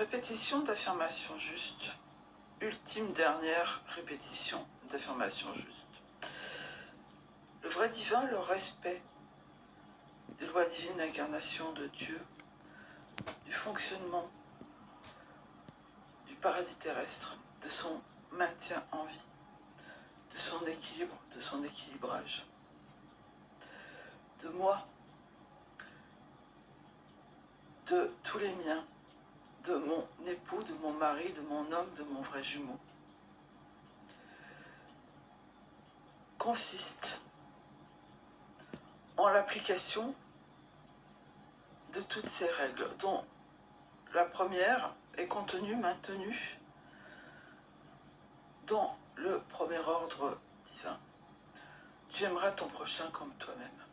Répétition d'affirmation juste. Ultime dernière répétition d'affirmation juste. Le vrai divin, le respect des lois divines d'incarnation de Dieu, du fonctionnement du paradis terrestre, de son maintien en vie, de son équilibre, de son équilibrage, de moi, de tous les miens, de mon époux, de mon mari, de mon homme, de mon vrai jumeau, consiste en l'application de toutes ces règles, dont la première est contenue, maintenue dans le premier ordre divin. Tu aimeras ton prochain comme toi-même.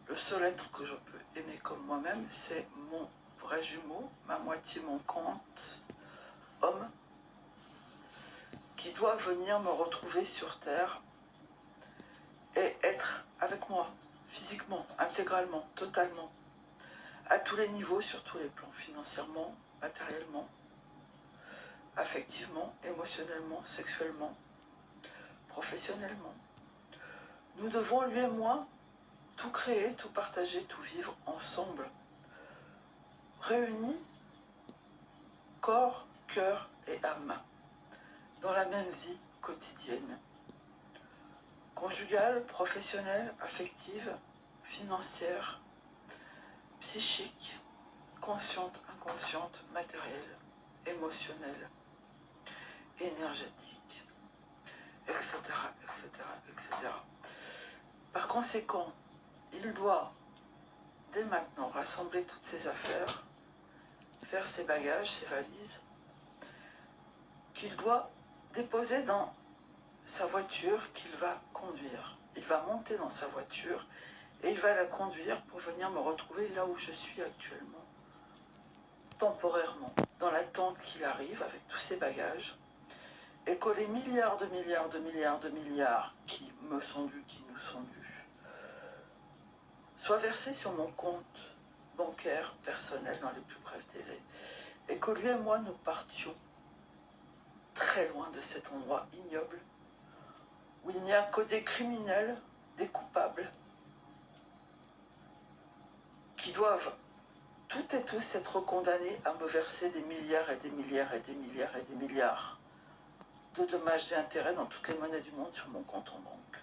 Le seul être que je peux aimer comme moi-même, c'est mon vrai jumeau, ma moitié, mon compte, homme, qui doit venir me retrouver sur Terre et être avec moi, physiquement, intégralement, totalement, à tous les niveaux, sur tous les plans, financièrement, matériellement, affectivement, émotionnellement, sexuellement, professionnellement. Nous devons, lui et moi, tout créer, tout partager, tout vivre ensemble, réunis, corps, cœur et âme, dans la même vie quotidienne, conjugale, professionnelle, affective, financière, psychique, consciente, inconsciente, matérielle, émotionnelle, énergétique, etc., etc., etc. Par conséquent, il doit dès maintenant rassembler toutes ses affaires, faire ses bagages, ses valises, qu'il doit déposer dans sa voiture qu'il va conduire. Il va monter dans sa voiture et il va la conduire pour venir me retrouver là où je suis actuellement, temporairement, dans l'attente qu'il arrive avec tous ses bagages, et que les milliards de milliards de milliards de milliards qui me sont dus, qui nous sont dus, soient versés sur mon compte bancaire personnel dans les plus brefs délais, et que lui et moi nous partions très loin de cet endroit ignoble où il n'y a que des criminels, des coupables, qui doivent toutes et tous être condamnés à me verser des milliards et des milliards et des milliards et des milliards de dommages et intérêts dans toutes les monnaies du monde sur mon compte en banque.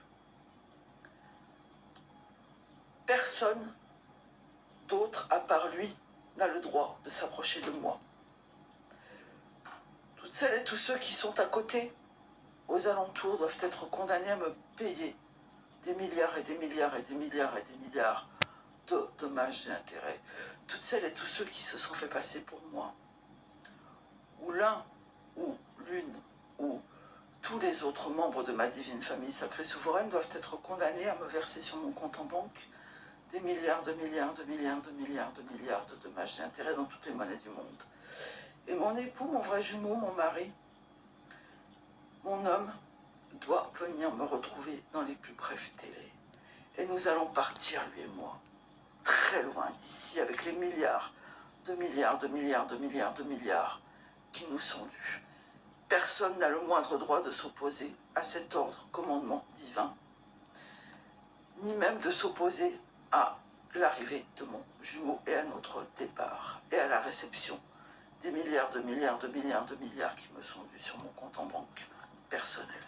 Personne d'autre, à part lui, n'a le droit de s'approcher de moi. Toutes celles et tous ceux qui sont à côté, aux alentours, doivent être condamnés à me payer des milliards et des milliards et des milliards et des milliards de dommages et intérêts. Toutes celles et tous ceux qui se sont fait passer pour moi, ou l'un, ou l'une, ou tous les autres membres de ma divine famille sacrée souveraine doivent être condamnés à me verser sur mon compte en banque des milliards de milliards de milliards de milliards de milliards de dommages et intérêts dans toutes les monnaies du monde. Et mon époux, mon vrai jumeau, mon mari, mon homme, doit venir me retrouver dans les plus brefs délais. Et nous allons partir, lui et moi, très loin d'ici, avec les milliards de milliards de milliards de milliards de milliards qui nous sont dus. Personne n'a le moindre droit de s'opposer à cet ordre, commandement divin, ni même de s'opposer à l'arrivée de mon jumeau et à notre départ, et à la réception des milliards de milliards de milliards de milliards qui me sont dus sur mon compte en banque personnel.